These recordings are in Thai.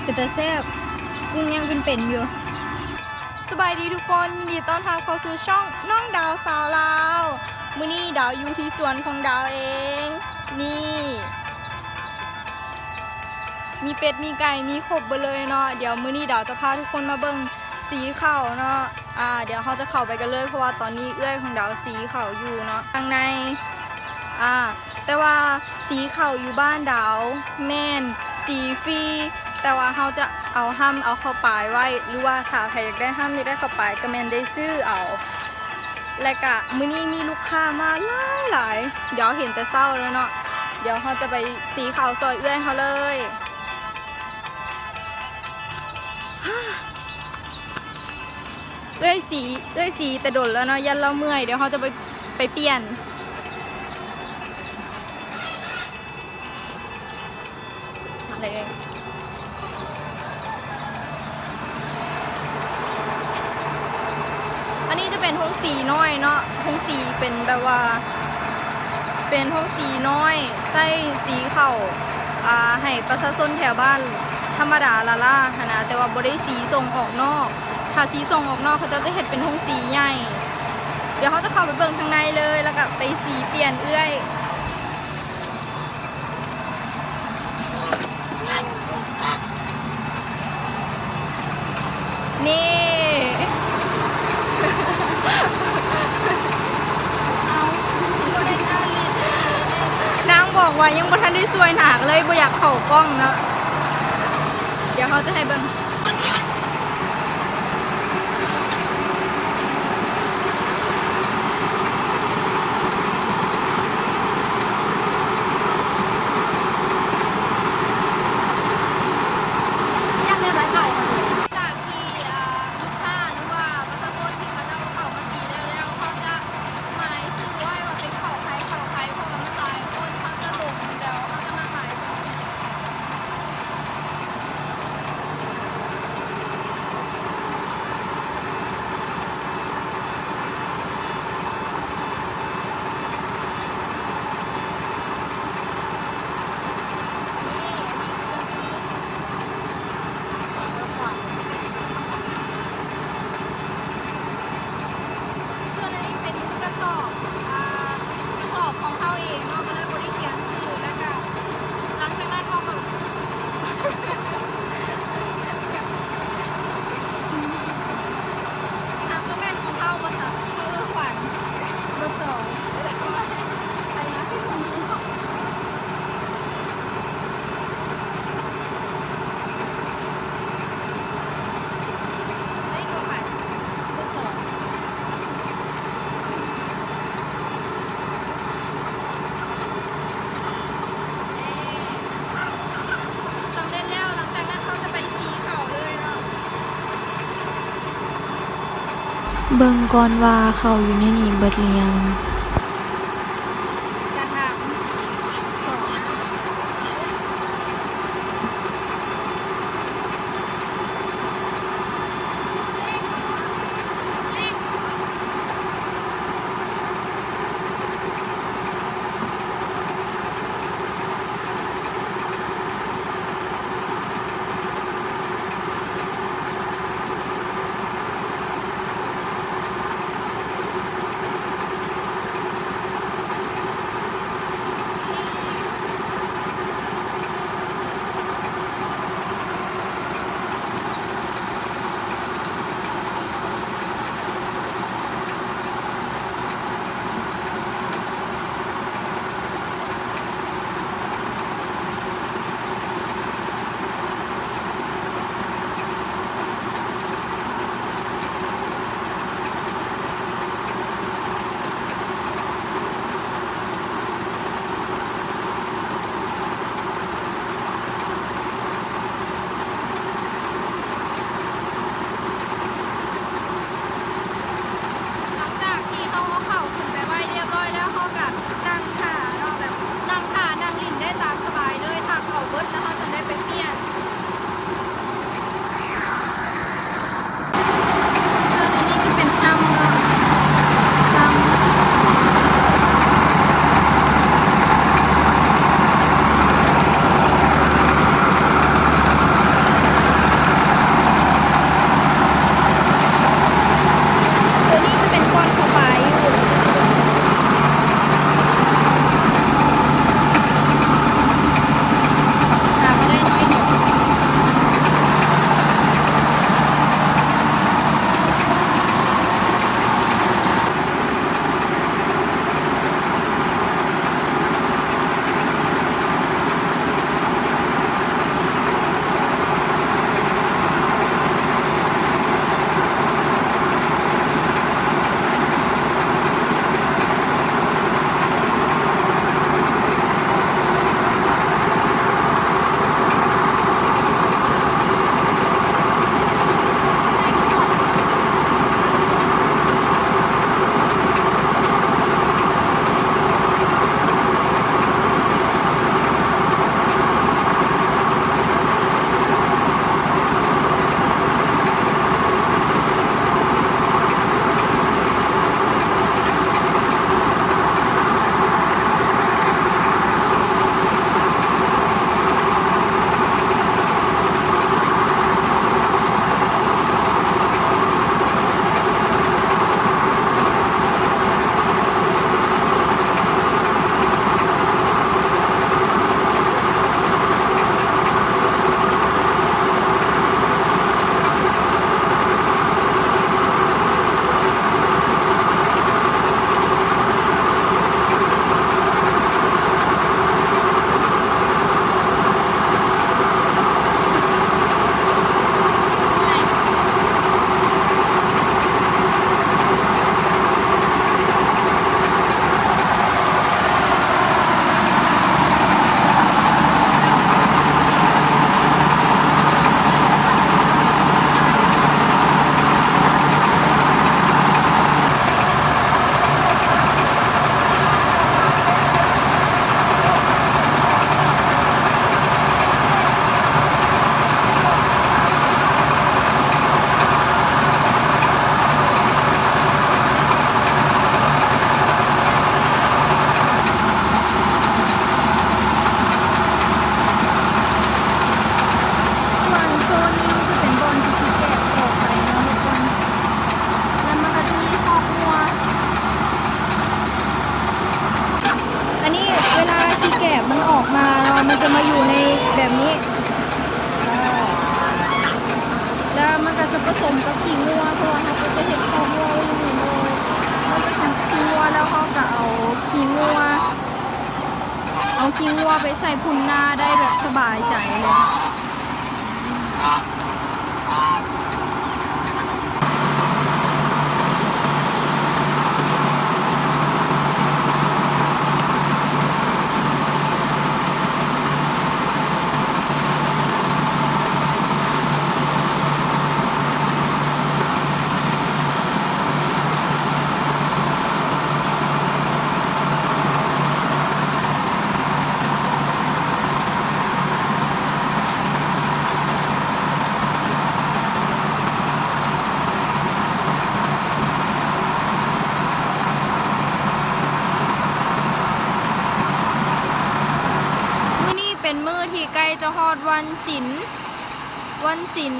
เป็นตาแซ่บกุ้งยังเป็นอยู่สบายดีทุกคนยินดีต้อนรับเข้าสู่ช่องน้องดาวสาวลาวมื้อนี้ดาวอยู่ที่สวนของดาวเองนี่มีเป็ดมีไก่มีครบไปเลยเนาะเดี๋ยวมื้อนี้ดาวจะพาทุกคนมาเบิ่งสีข้าวเนาะเดี๋ยวเขาจะเข้าไปกันเลยเพราะว่าตอนนี้เอื้อยของดาวสีข้าวอยู่เนาะข้างในแต่ว่าสีข้าวอยู่บ้านดาวแม่นสีฟรีแต่ว่าเขาจะเอาห้ำเอาเข้าปลายไว้หรือว่าถ้าใครอยากได้ห้ำอยากได้เข้าปลายก็แม่นได้ซื้อเอาและกะมื้อนี้มีลูกค้ามาหลายเดี๋ยวเห็นแต่เศร้าแล้วเนาะเดี๋ยวเขาจะไปสีข้าวซอยเอื้อยเขาเลยเอื้อยสีแต่โดนแล้วเนาะยันเราเมื่อยเดี๋ยวเขาจะไปเปลี่ยนอะไรเองอันนี้จะเป็นห้องสีน้อยเนาะห้องสีเป็นแบบว่าเป็นห้องสีน้อยใส่สีเข่าให้ประชาชนแถวบ้านธรรมดาละล่านะแต่ว่าบ่ได้สีส่งออกนอกถ้าสีส่งออกนอกเขาจะเห็นเป็นห้องสีใหญ่เดี๋ยวเขาจะเข้าไปเบิ่งข้างในเลยแล้วก็ไปสีเปลี่ยนเอื้อยนี่นางบอกว่ายังบ่ทันได้สวยหนักเลยบ่อยากเข้ากล้องเนาะเดี๋ยวเขาจะให้เบิ่งเบิ่งก่อนว่าเขาอยู่ในนี้เบิดหรือยัง มันจะมาอยู่ในแบบนี้แล้วมันก็จะผสมกับขี้งัวเพราะว่าเขาก็จะเห็นข้าวงัวไว้อยู่เลยเขาจะทำขี้งัวแล้วเขาก็เอาขี้งัวไปใส่พุ่นนาได้แบบสบายใจเลย มื้อนี้เป็นมื้อที่ใกล้จะฮอดวันศีล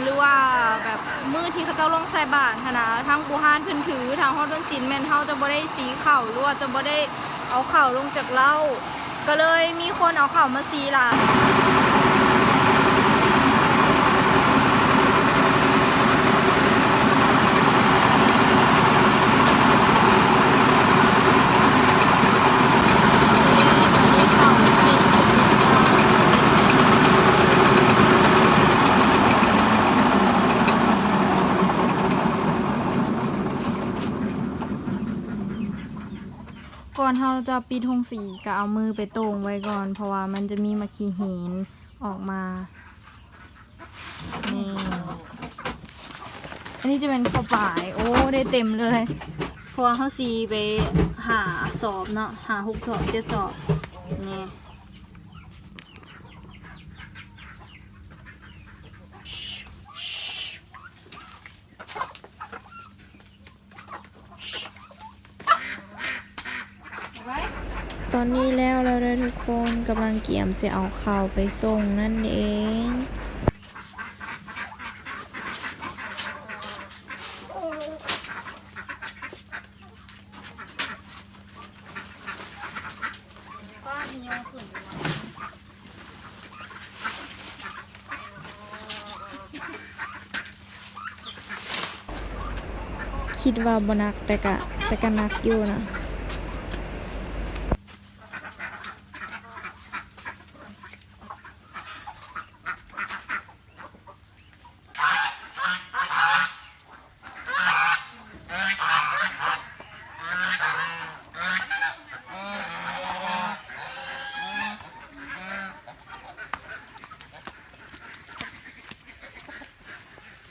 หรือว่าแบบมื้อที่เขาเจ้าลงใส่บาตรนะทั้งปูฮานเพิ่นถือทางฮอดวันศีลแม่นเฮาจะบ่ได้สีข้าวหรือว่าจะบ่ได้เอาข้าวลงจากเหล้าก็เลยมีคนเอาข้าวมาสีล่ะก่อนเราจะปิดธงสีก็เอามือไปโต่งไว้ก่อนเพราะว่ามันจะมีมะขีหินออกมานี่อันนี้จะเป็นข้าวป่ายโอ้ได้เต็มเลยเพราะว่าเขาสีไปหาสอบเนาะหา6 สอบ 7 สอบนี่ตอนนี้แล้วเด้อทุกคนกำลังเกี่ยมจะเอาข้าวไปส่งนั่นเองคิดว่าบ่หนักแต่ก็หนักอยู่นะ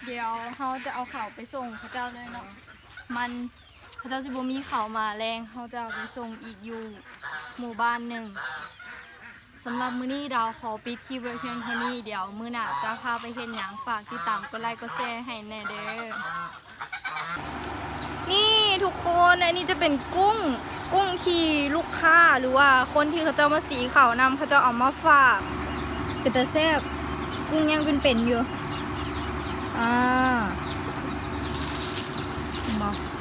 เดี๋ยวเขาจะเอาเขาไปส่งเขาเจ้าเลยเนาะเขาเจ้าสิบ่มีเขามาแรงเขาจะเอาไปส่งอีกอยู่หมู่บ้านหนึ่งสำหรับมื้อนี้ดาวขอปิดคลิปไว้เพียงเท่านี้เดี๋ยวมื้อหน้าจะพาไปเฮ็ดหยังฝากติดตามกดไลค์กดแชร์ให้แน่เด้อนี่ทุกคนอันนี้จะเป็นกุ้งที่ลูกค้าหรือว่าคนที่เขาเจ้ามาสีเขานำเขาเจ้าเอามาฝากเป็นตาแซ่บกุ้งยังเป็นอยู่บอก